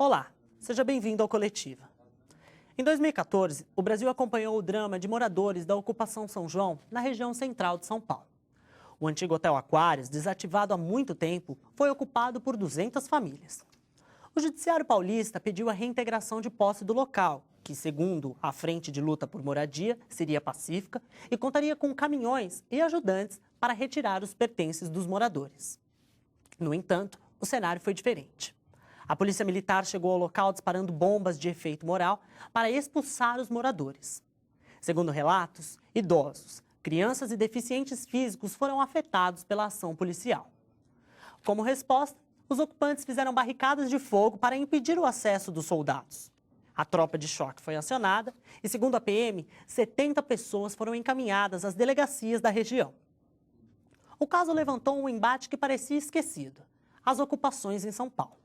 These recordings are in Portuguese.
Olá, seja bem-vindo ao Coletiva. Em 2014, o Brasil acompanhou o drama de moradores da ocupação São João na região central de São Paulo. O antigo Hotel Aquários, desativado há muito tempo, foi ocupado por 200 famílias. O Judiciário Paulista pediu a reintegração de posse do local, que, segundo a Frente de Luta por Moradia, seria pacífica e contaria com caminhões e ajudantes para retirar os pertences dos moradores. No entanto, o cenário foi diferente. A polícia militar chegou ao local disparando bombas de efeito moral para expulsar os moradores. Segundo relatos, idosos, crianças e deficientes físicos foram afetados pela ação policial. Como resposta, os ocupantes fizeram barricadas de fogo para impedir o acesso dos soldados. A tropa de choque foi acionada e, segundo a PM, 70 pessoas foram encaminhadas às delegacias da região. O caso levantou um embate que parecia esquecido: as ocupações em São Paulo.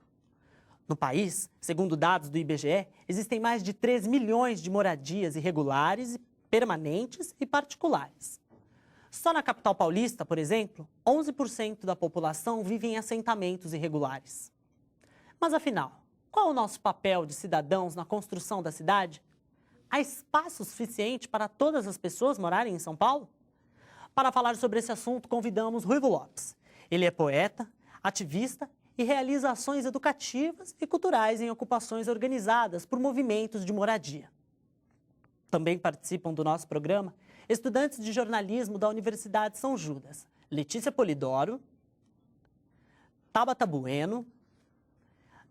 No país, segundo dados do IBGE, existem mais de 3 milhões de moradias irregulares, permanentes e particulares. Só na capital paulista, por exemplo, 11% da população vive em assentamentos irregulares. Mas afinal, qual é o nosso papel de cidadãos na construção da cidade? Há espaço suficiente para todas as pessoas morarem em São Paulo? Para falar sobre esse assunto, convidamos Ruivo Lopes. Ele é poeta, ativista e realiza ações educativas e culturais em ocupações organizadas por movimentos de moradia. Também participam do nosso programa estudantes de jornalismo da Universidade São Judas, Letícia Polidoro, Tabata Bueno,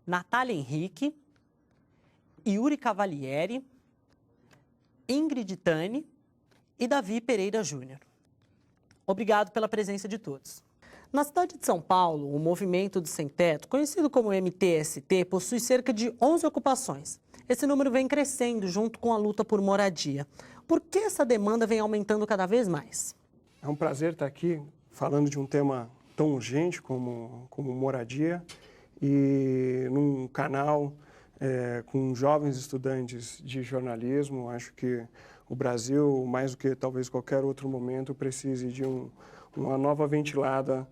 Natália Henrique, Yuri Cavalieri, Ingrid Tani e Davi Pereira Júnior. Obrigado pela presença de todos. Na cidade de São Paulo, o movimento do Sem Teto, conhecido como MTST, possui cerca de 11 ocupações. Esse número vem crescendo junto com a luta por moradia. Por que essa demanda vem aumentando cada vez mais? É um prazer estar aqui falando de um tema tão urgente como moradia e num canal com jovens estudantes de jornalismo. Acho que o Brasil, mais do que talvez qualquer outro momento, precise de uma nova ventilada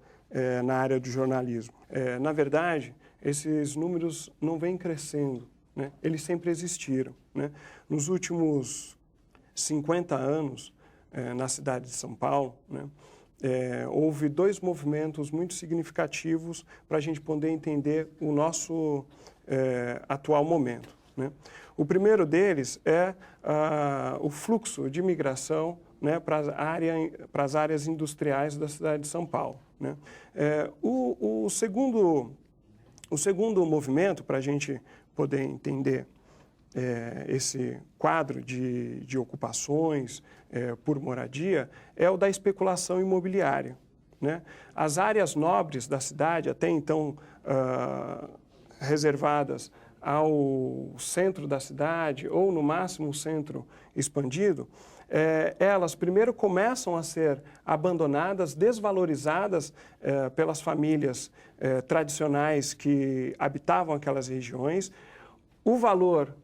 na área do jornalismo. Na verdade, esses números não vêm crescendo, né? Eles sempre existiram, né? Nos últimos 50 anos, na cidade de São Paulo, né, houve dois movimentos muito significativos para a gente poder entender o nosso atual momento, né? O primeiro deles é o fluxo de imigração, né, para as áreas industriais da cidade de São Paulo, né? O segundo movimento, para a gente poder entender esse quadro de ocupações por moradia, é o da especulação imobiliária, né? As áreas nobres da cidade, até então reservadas ao centro da cidade ou, no máximo, o centro expandido, elas primeiro começam a ser abandonadas, desvalorizadas pelas famílias tradicionais que habitavam aquelas regiões. O valor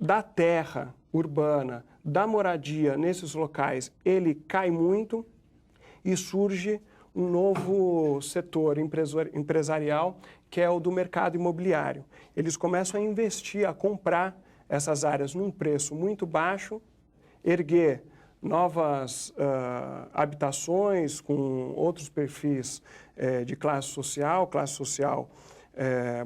da terra urbana, da moradia nesses locais, ele cai muito e surge um novo setor empresarial, que é o do mercado imobiliário. Eles começam a investir, a comprar essas áreas num preço muito baixo, erguer novas habitações com outros perfis de classe social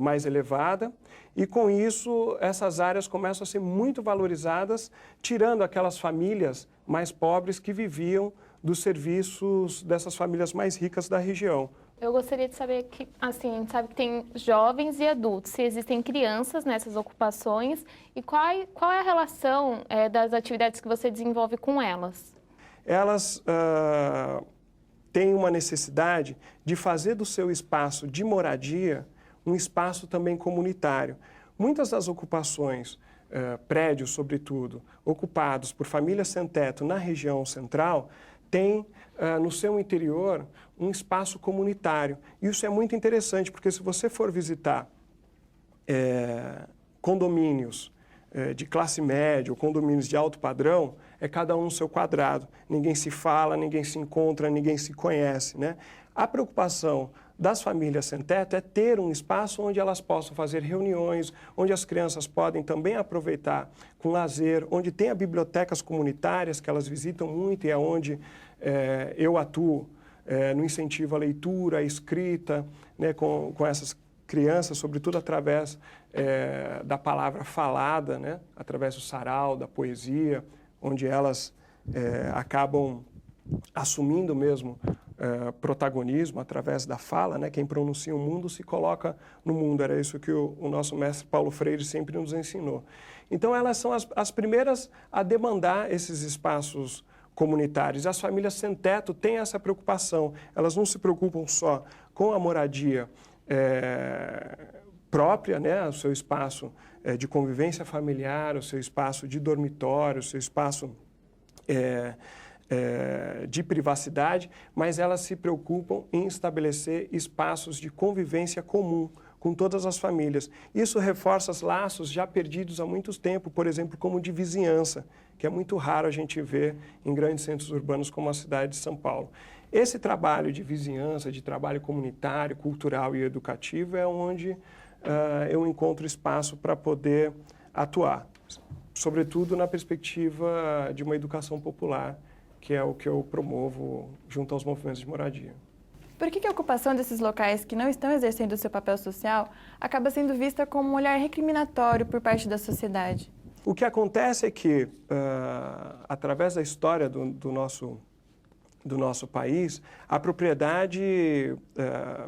mais elevada, e com isso essas áreas começam a ser muito valorizadas, tirando aquelas famílias mais pobres que viviam dos serviços dessas famílias mais ricas da região. Eu gostaria de saber que, assim, a gente sabe que tem jovens e adultos, se existem crianças nessas ocupações e qual é a relação das atividades que você desenvolve com elas? Elas têm uma necessidade de fazer do seu espaço de moradia um espaço também comunitário. Muitas das ocupações, prédios sobretudo, ocupados por famílias sem teto na região central, têm no seu interior um espaço comunitário. Isso é muito interessante, porque se você for visitar condomínios de classe média ou condomínios de alto padrão, é cada um no seu quadrado. Ninguém se fala, ninguém se encontra, ninguém se conhece, né? A preocupação das famílias sem teto é ter um espaço onde elas possam fazer reuniões, onde as crianças podem também aproveitar com lazer, onde tem bibliotecas comunitárias que elas visitam muito e é onde eu atuo no incentivo à leitura, à escrita, né, com essas crianças, sobretudo através da palavra falada, né, através do sarau, da poesia, onde elas acabam assumindo mesmo protagonismo através da fala, né? Quem pronuncia o mundo se coloca no mundo. Era isso que o nosso mestre Paulo Freire sempre nos ensinou. Então, elas são as primeiras a demandar esses espaços comunitários. As famílias sem teto têm essa preocupação. Elas não se preocupam só com a moradia própria, né? O seu espaço de convivência familiar, o seu espaço de dormitório, o seu espaço de privacidade, mas elas se preocupam em estabelecer espaços de convivência comum com todas as famílias. Isso reforça os laços já perdidos há muito tempo, por exemplo, como de vizinhança, que é muito raro a gente ver em grandes centros urbanos como a cidade de São Paulo. Esse trabalho de vizinhança, de trabalho comunitário, cultural e educativo é onde eu encontro espaço para poder atuar, sobretudo na perspectiva de uma educação popular, que é o que eu promovo junto aos movimentos de moradia. Por que a ocupação desses locais que não estão exercendo o seu papel social acaba sendo vista como um olhar recriminatório por parte da sociedade? O que acontece é que, através da história do nosso país, a propriedade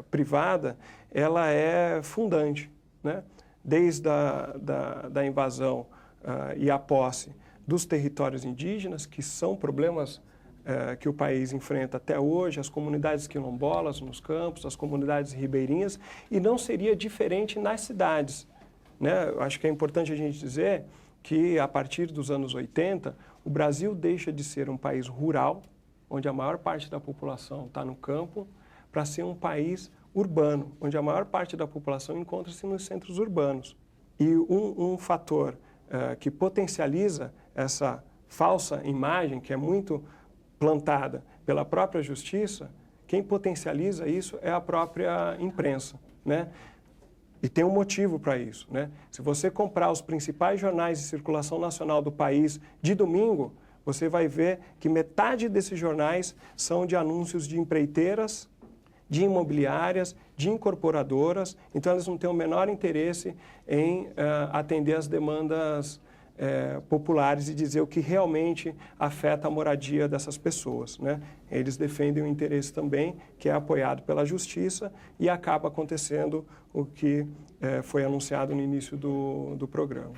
privada ela é fundante, né? Desde da invasão e a posse dos territórios indígenas, que são problemas que o país enfrenta até hoje, as comunidades quilombolas nos campos, as comunidades ribeirinhas, e não seria diferente nas cidades, né? Eu acho que é importante a gente dizer que, a partir dos anos 80, o Brasil deixa de ser um país rural, onde a maior parte da população está no campo, para ser um país urbano, onde a maior parte da população encontra-se nos centros urbanos. E um fator que potencializa essa falsa imagem, que é muito plantada pela própria justiça, quem potencializa isso é a própria imprensa, né? E tem um motivo para isso, né? Se você comprar os principais jornais de circulação nacional do país de domingo, você vai ver que metade desses jornais são de anúncios de empreiteiras, de imobiliárias, de incorporadoras, então eles não têm o menor interesse em atender as demandas populares e dizer o que realmente afeta a moradia dessas pessoas, né? Eles defendem o interesse também, que é apoiado pela justiça, e acaba acontecendo o que foi anunciado no início do programa.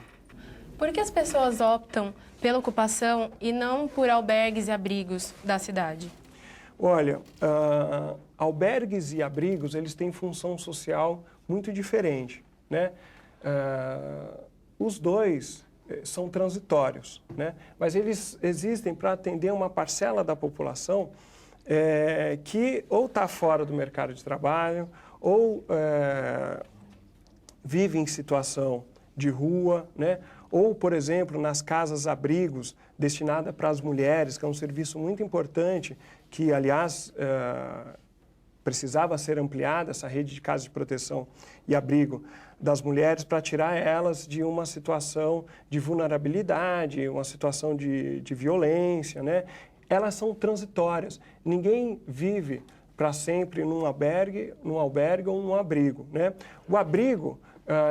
Por que as pessoas optam pela ocupação e não por albergues e abrigos da cidade? Olha, albergues e abrigos, eles têm função social muito diferente, né? Os dois são transitórios, né? Mas eles existem para atender uma parcela da população que ou está fora do mercado de trabalho ou vive em situação de rua, né? Ou, por exemplo, nas casas-abrigos destinadas para as mulheres, que é um serviço muito importante, que, aliás, precisava ser ampliada, essa rede de casas de proteção e abrigo das mulheres, para tirar elas de uma situação de vulnerabilidade, uma situação de violência, né? Elas são transitórias. Ninguém vive para sempre num albergue ou num abrigo, né? O abrigo,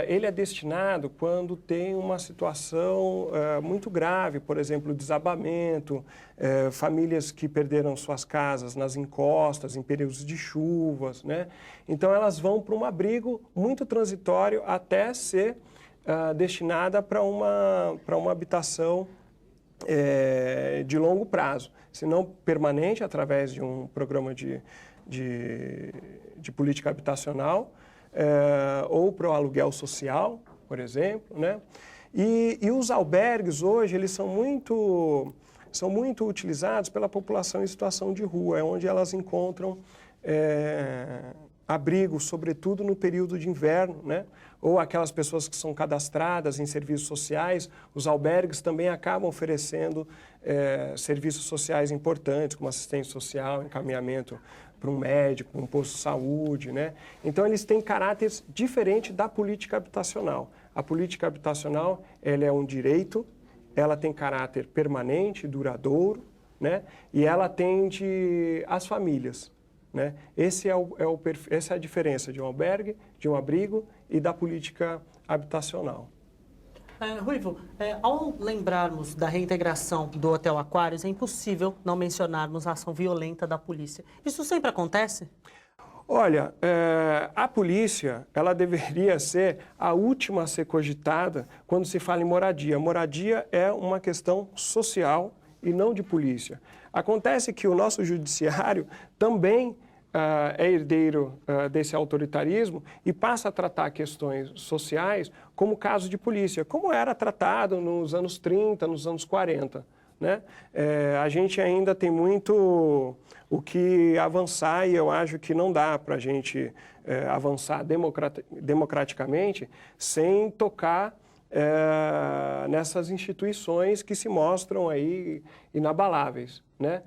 ele é destinado quando tem uma situação muito grave, por exemplo, desabamento, famílias que perderam suas casas nas encostas, em períodos de chuvas, né? Então, elas vão para um abrigo muito transitório até ser destinada para uma habitação de longo prazo, se não permanente, através de um programa de política habitacional, ou para o aluguel social, por exemplo, né? E os albergues hoje, eles são muito utilizados pela população em situação de rua, é onde elas encontram abrigo, sobretudo no período de inverno, né? Ou aquelas pessoas que são cadastradas em serviços sociais. Os albergues também acabam oferecendo serviços sociais importantes, como assistência social, encaminhamento para um médico, um posto de saúde, né? Então, eles têm caráteres diferentes da política habitacional. A política habitacional, ela é um direito, ela tem caráter permanente, duradouro, né? E ela atende às famílias, né? Essa é a diferença de um albergue, de um abrigo e da política habitacional. Ruivo, ao lembrarmos da reintegração do Hotel Aquários, é impossível não mencionarmos a ação violenta da polícia. Isso sempre acontece? Olha, a polícia, ela deveria ser a última a ser cogitada quando se fala em moradia. Moradia é uma questão social e não de polícia. Acontece que o nosso judiciário também é herdeiro desse autoritarismo e passa a tratar questões sociais como caso de polícia, como era tratado nos anos 30, nos anos 40. Né? A gente ainda tem muito o que avançar e eu acho que não dá para a gente avançar democraticamente sem tocar nessas instituições que se mostram aí inabaláveis, né?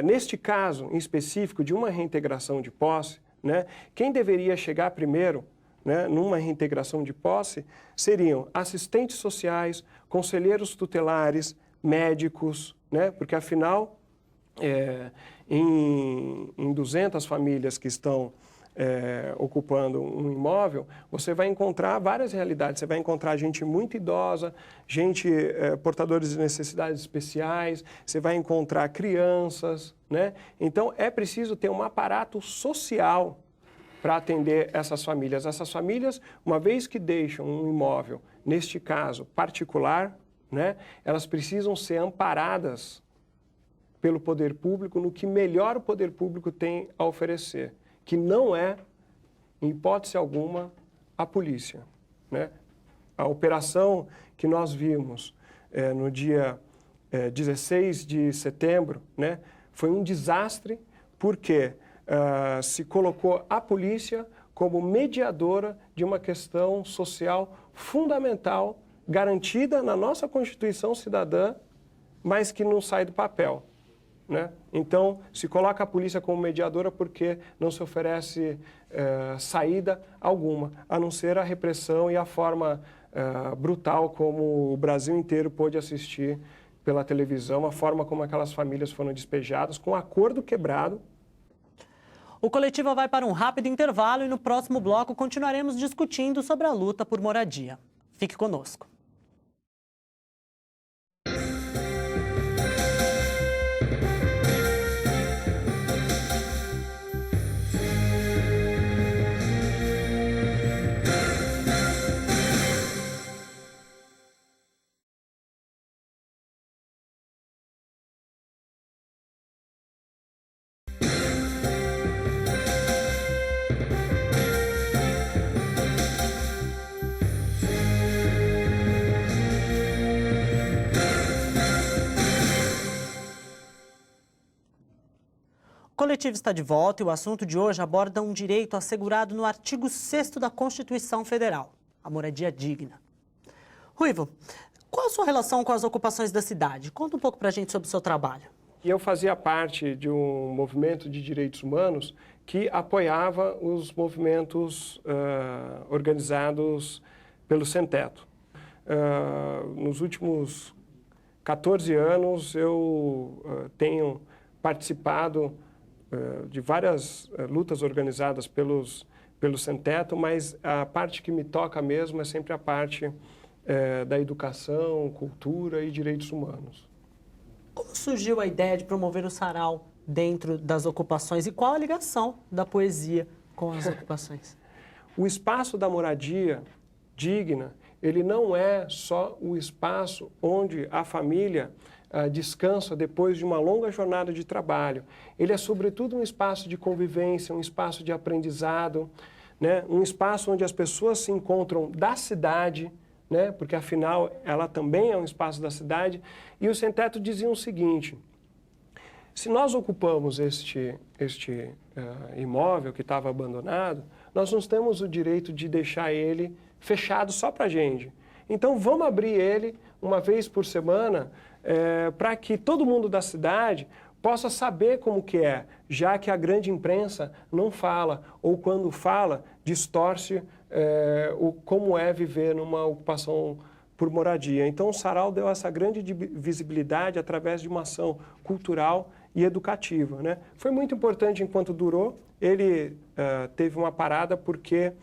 Neste caso em específico de uma reintegração de posse, né, quem deveria chegar primeiro, né, numa reintegração de posse seriam assistentes sociais, conselheiros tutelares, médicos, né, porque afinal em 200 famílias que estão ocupando um imóvel, você vai encontrar várias realidades. Você vai encontrar gente muito idosa, gente portadores de necessidades especiais, você vai encontrar crianças, né? Então, é preciso ter um aparato social para atender essas famílias. Essas famílias, uma vez que deixam um imóvel, neste caso particular, né, elas precisam ser amparadas pelo poder público no que melhor o poder público tem a oferecer, que não é, em hipótese alguma, a polícia, né? A operação que nós vimos no dia 16 de setembro, né, foi um desastre porque se colocou a polícia como mediadora de uma questão social fundamental, garantida na nossa Constituição Cidadã, mas que não sai do papel. Né? Então, se coloca a polícia como mediadora porque não se oferece saída alguma, a não ser a repressão e a forma brutal como o Brasil inteiro pôde assistir pela televisão, a forma como aquelas famílias foram despejadas, com um acordo quebrado. O Coletiva vai para um rápido intervalo e no próximo bloco continuaremos discutindo sobre a luta por moradia. Fique conosco. O Coletivo está de volta e o assunto de hoje aborda um direito assegurado no artigo 6º da Constituição Federal, a moradia digna. Ruivo, qual a sua relação com as ocupações da cidade? Conta um pouco para a gente sobre o seu trabalho. Eu fazia parte de um movimento de direitos humanos que apoiava os movimentos organizados pelo Sem Teto. Nos últimos 14 anos eu tenho participado de várias lutas organizadas pelo Sem Teto, mas a parte que me toca mesmo é sempre a parte da educação, cultura e direitos humanos. Como surgiu a ideia de promover o sarau dentro das ocupações e qual a ligação da poesia com as ocupações? O espaço da moradia digna, ele não é só o espaço onde a família descansa depois de uma longa jornada de trabalho. Ele é, sobretudo, um espaço de convivência, um espaço de aprendizado, né? Um espaço onde as pessoas se encontram da cidade, né? Porque, afinal, ela também é um espaço da cidade. E o Sem Teto dizia o seguinte: se nós ocupamos este imóvel que estava abandonado, nós não temos o direito de deixar ele fechado só para a gente. Então, vamos abrir ele uma vez por semana para que todo mundo da cidade possa saber como que é, já que a grande imprensa não fala, ou quando fala, distorce como é viver numa ocupação por moradia. Então, o Sarau deu essa grande visibilidade através de uma ação cultural e educativa, né? Foi muito importante enquanto durou. Ele teve uma parada porque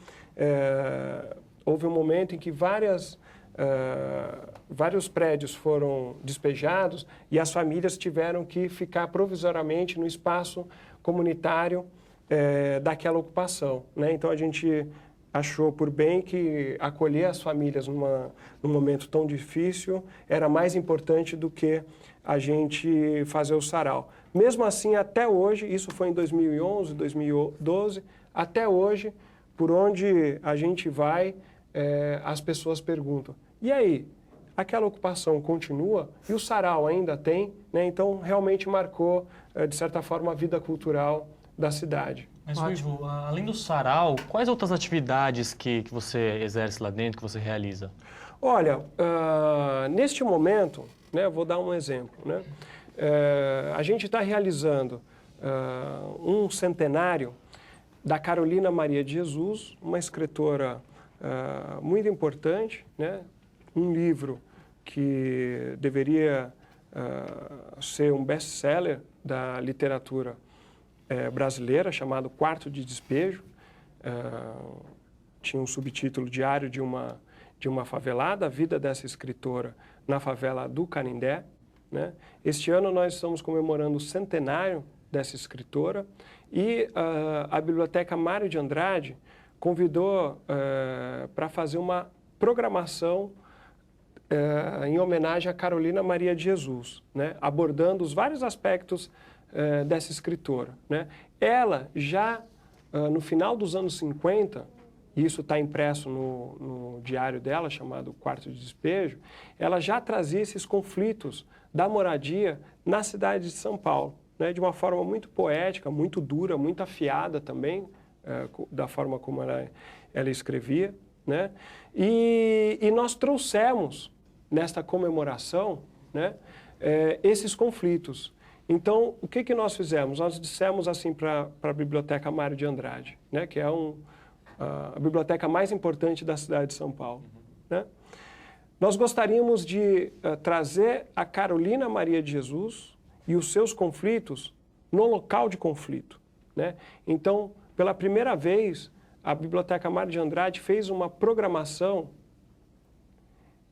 houve um momento em que vários prédios foram despejados e as famílias tiveram que ficar provisoriamente no espaço comunitário daquela ocupação, né? Então, a gente achou por bem que acolher as famílias num momento tão difícil era mais importante do que a gente fazer o sarau. Mesmo assim, até hoje, isso foi em 2011, 2012, até hoje, por onde a gente vai, as pessoas perguntam, e aí, aquela ocupação continua? E o sarau ainda tem? Né? Então, realmente marcou, de certa forma, a vida cultural da cidade. Mas, Ruivo, além do sarau, quais outras atividades que você exerce lá dentro, que você realiza? Olha, neste momento, né, eu vou dar um exemplo, né? A gente está realizando um centenário da Carolina Maria de Jesus, uma escritora muito importante, né? Um livro que deveria ser um best-seller da literatura brasileira, chamado Quarto de Despejo. Tinha um subtítulo Diário de uma Favelada, a vida dessa escritora na favela do Canindé, né? Este ano nós estamos comemorando o centenário dessa escritora e a Biblioteca Mário de Andrade convidou para fazer uma programação em homenagem a Carolina Maria de Jesus, né? Abordando os vários aspectos dessa escritora, né? Ela já, no final dos anos 50, e isso está impresso no diário dela, chamado Quarto de Despejo, ela já trazia esses conflitos da moradia na cidade de São Paulo, né? De uma forma muito poética, muito dura, muito afiada também, da forma como ela escrevia, né? E nós trouxemos nesta comemoração, né, esses conflitos. Então, o que nós fizemos? Nós dissemos assim para a Biblioteca Mário de Andrade, né, que é a biblioteca mais importante da cidade de São Paulo, né? Nós gostaríamos de trazer a Carolina Maria de Jesus e os seus conflitos no local de conflito, né? Então, pela primeira vez, a Biblioteca Mário de Andrade fez uma programação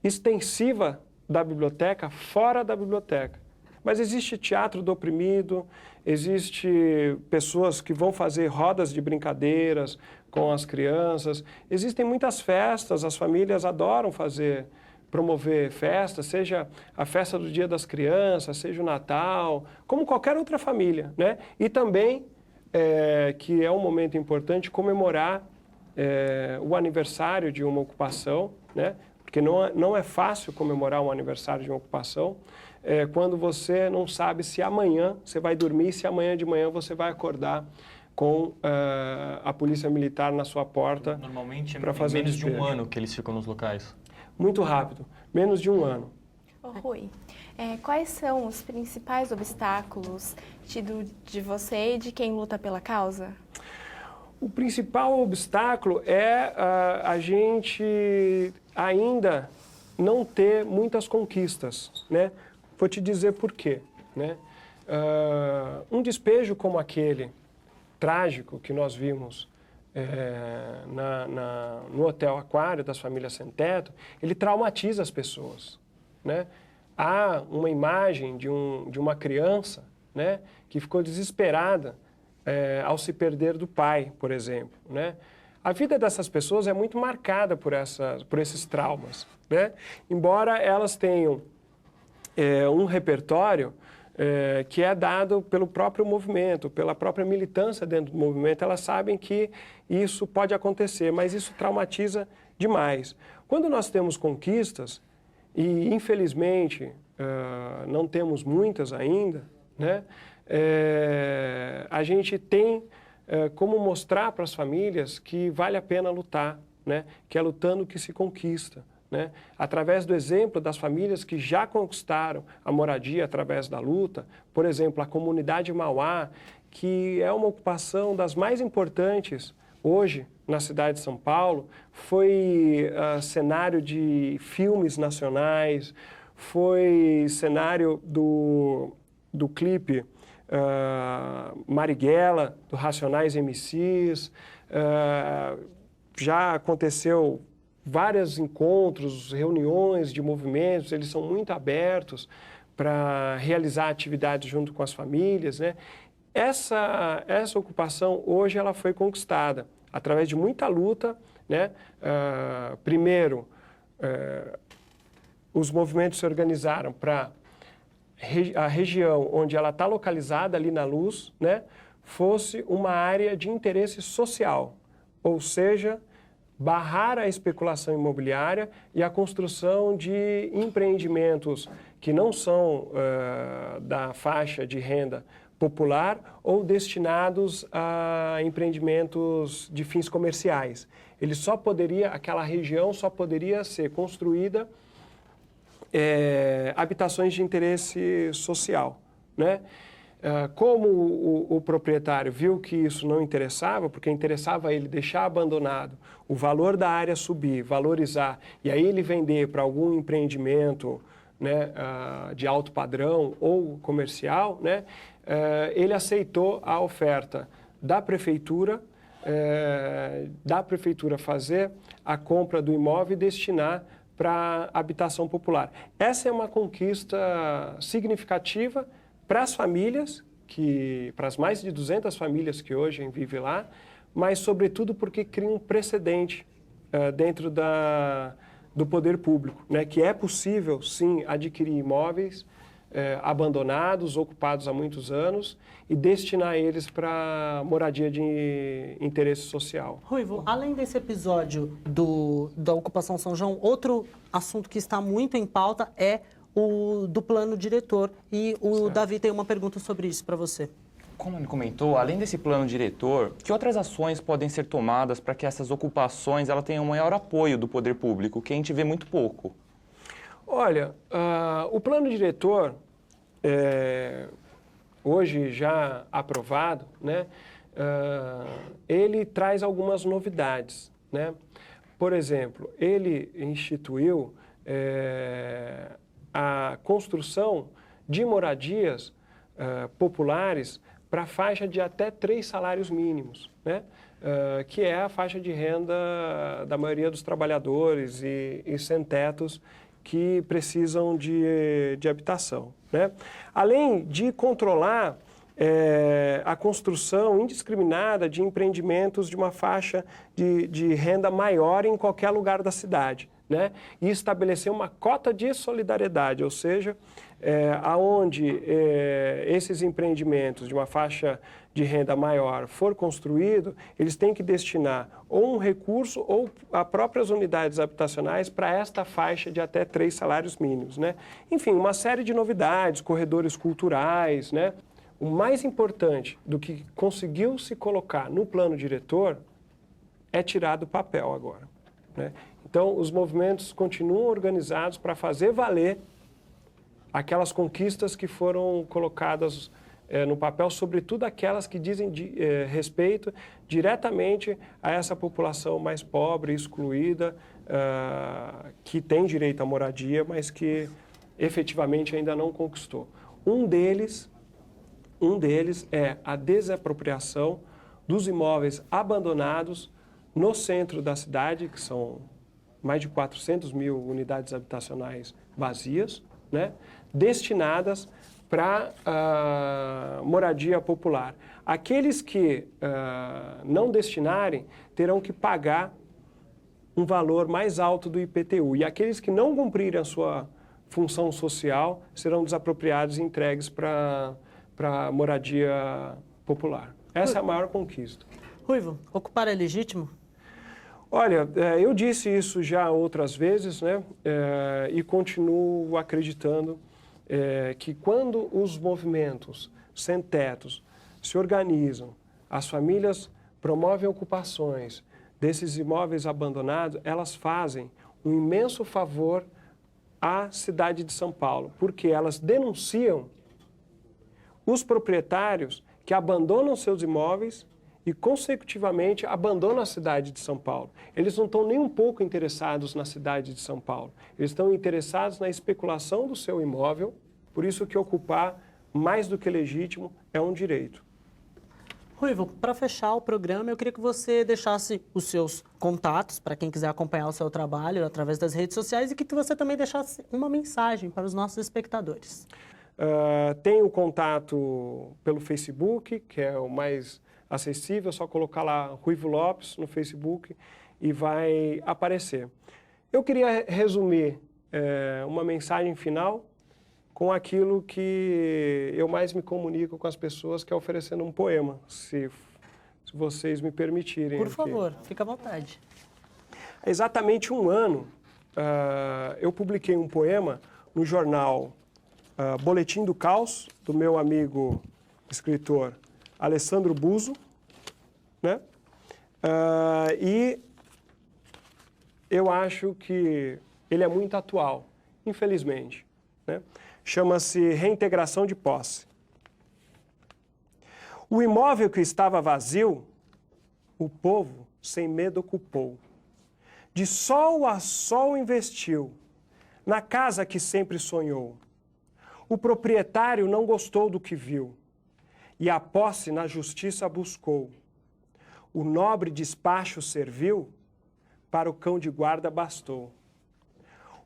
extensiva da biblioteca fora da biblioteca. Mas existe teatro do oprimido, existe pessoas que vão fazer rodas de brincadeiras com as crianças, existem muitas festas, as famílias adoram promover festas, seja a festa do Dia das Crianças, seja o Natal, como qualquer outra família, né? E também, que é um momento importante, comemorar o aniversário de uma ocupação, né? Porque não é fácil comemorar um aniversário de uma ocupação quando você não sabe se amanhã você vai dormir, se amanhã de manhã você vai acordar com a polícia militar na sua porta. Normalmente para fazer menos de um ano que eles ficam nos locais. Muito rápido, menos de um ano. Rui, quais são os principais obstáculos de você e de quem luta pela causa? O principal obstáculo é a gente ainda não ter muitas conquistas, né? Vou te dizer por quê, né? Um despejo como aquele trágico que nós vimos no Hotel Aquário das famílias sem teto, ele traumatiza as pessoas, né? Há uma imagem de uma criança, né, que ficou desesperada ao se perder do pai, por exemplo, né? A vida dessas pessoas é muito marcada por esses traumas, né? Embora elas tenham um repertório que é dado pelo próprio movimento, pela própria militância dentro do movimento, elas sabem que isso pode acontecer, mas isso traumatiza demais. Quando nós temos conquistas, e infelizmente não temos muitas ainda, né? A gente tem como mostrar para as famílias que vale a pena lutar, né? Que é lutando que se conquista, né? Através do exemplo das famílias que já conquistaram a moradia através da luta, por exemplo, a comunidade Mauá, que é uma ocupação das mais importantes hoje na cidade de São Paulo, foi cenário de filmes nacionais, foi cenário do clipe Marighella, do Racionais MCs, já aconteceu vários encontros, reuniões de movimentos, eles são muito abertos para realizar atividades junto com as famílias, né? Essa ocupação hoje ela foi conquistada através de muita luta, né? Primeiro, os movimentos se organizaram para a região onde ela está localizada, ali na Luz, né? Fosse uma área de interesse social, ou seja, barrar a especulação imobiliária e a construção de empreendimentos que não são da faixa de renda popular ou destinados a empreendimentos de fins comerciais. Aquela região só poderia ser construída habitações de interesse social, né? Como o proprietário viu que isso não interessava, porque interessava ele deixar abandonado, o valor da área subir, valorizar, e aí ele vender para algum empreendimento, né, de alto padrão ou comercial, né, ele aceitou a oferta da prefeitura fazer a compra do imóvel e destinar para habitação popular. Essa é uma conquista significativa para as famílias, para as mais de 200 famílias que hoje vivem lá, mas sobretudo porque cria um precedente dentro do poder público, né, que é possível, sim, adquirir imóveis abandonados, ocupados há muitos anos, e destinar eles para moradia de interesse social. Ruivo, além desse episódio da ocupação São João, outro assunto que está muito em pauta é o do plano diretor. E o Davi tem uma pergunta sobre isso para você. Como ele comentou, além desse plano diretor, que outras ações podem ser tomadas para que essas ocupações tenham um maior apoio do poder público, que a gente vê muito pouco? Olha, o plano diretor, hoje já aprovado, né, ele traz algumas novidades, né? Por exemplo, ele instituiu a construção de moradias populares para a faixa de até 3 salários mínimos, né? Que é a faixa de renda da maioria dos trabalhadores e sem-tetos que precisam de habitação, né? Além de controlar a construção indiscriminada de empreendimentos de uma faixa de renda maior em qualquer lugar da cidade, né? E estabelecer uma cota de solidariedade, ou seja, aonde esses empreendimentos de uma faixa de renda maior for construído, eles têm que destinar ou um recurso ou a próprias unidades habitacionais para esta faixa de até 3 salários mínimos, né? Enfim, uma série de novidades, corredores culturais, né? O mais importante do que conseguiu se colocar no plano diretor é tirar do papel agora, né? Então, os movimentos continuam organizados para fazer valer aquelas conquistas que foram colocadas no papel, sobretudo aquelas que dizem respeito diretamente a essa população mais pobre, excluída, que tem direito à moradia, mas que efetivamente ainda não conquistou. Um deles é a desapropriação dos imóveis abandonados no centro da cidade, que são mais de 400 mil unidades habitacionais vazias, né, destinadas para moradia popular. Aqueles que não destinarem terão que pagar um valor mais alto do IPTU, e aqueles que não cumprirem a sua função social serão desapropriados e entregues para moradia popular. Essa é a maior conquista. Ruivo, ocupar é legítimo? Olha, eu disse isso já outras vezes, né? E continuo acreditando que quando os movimentos sem-tetos se organizam, as famílias promovem ocupações desses imóveis abandonados, elas fazem um imenso favor à cidade de São Paulo, porque elas denunciam os proprietários que abandonam seus imóveis e, consecutivamente, abandonam a cidade de São Paulo. Eles não estão nem um pouco interessados na cidade de São Paulo. Eles estão interessados na especulação do seu imóvel, por isso que ocupar, mais do que legítimo, é um direito. Ruivo, para fechar o programa, eu queria que você deixasse os seus contatos para quem quiser acompanhar o seu trabalho através das redes sociais e que você também deixasse uma mensagem para os nossos espectadores. Tem o contato pelo Facebook, que é o mais acessível, é só colocar lá Ruivo Lopes no Facebook e vai aparecer. Eu queria resumir uma mensagem final com aquilo que eu mais me comunico com as pessoas, que é oferecendo um poema, se vocês me permitirem. Por favor, fica à vontade. Há exatamente um ano, eu publiquei um poema no jornal Boletim do Caos, do meu amigo escritor Alessandro Buzo, né? E eu acho que ele é muito atual, infelizmente, né? Chama-se Reintegração de Posse. O imóvel que estava vazio, o povo sem medo ocupou. De sol a sol investiu, na casa que sempre sonhou. O proprietário não gostou do que viu, e a posse na justiça buscou. O nobre despacho serviu, para o cão de guarda bastou.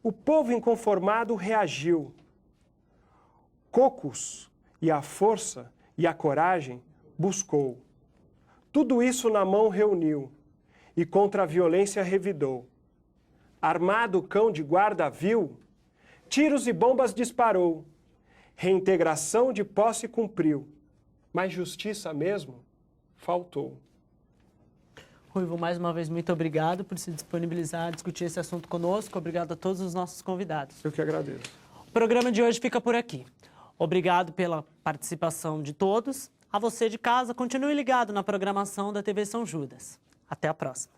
O povo inconformado reagiu. Cocos e a força e a coragem buscou. Tudo isso na mão reuniu e contra a violência revidou. Armado o cão de guarda viu, tiros e bombas disparou. Reintegração de posse cumpriu, mas justiça mesmo faltou. Ruivo, mais uma vez, muito obrigado por se disponibilizar a discutir esse assunto conosco. Obrigado a todos os nossos convidados. Eu que agradeço. O programa de hoje fica por aqui. Obrigado pela participação de todos. A você de casa, continue ligado na programação da TV São Judas. Até a próxima.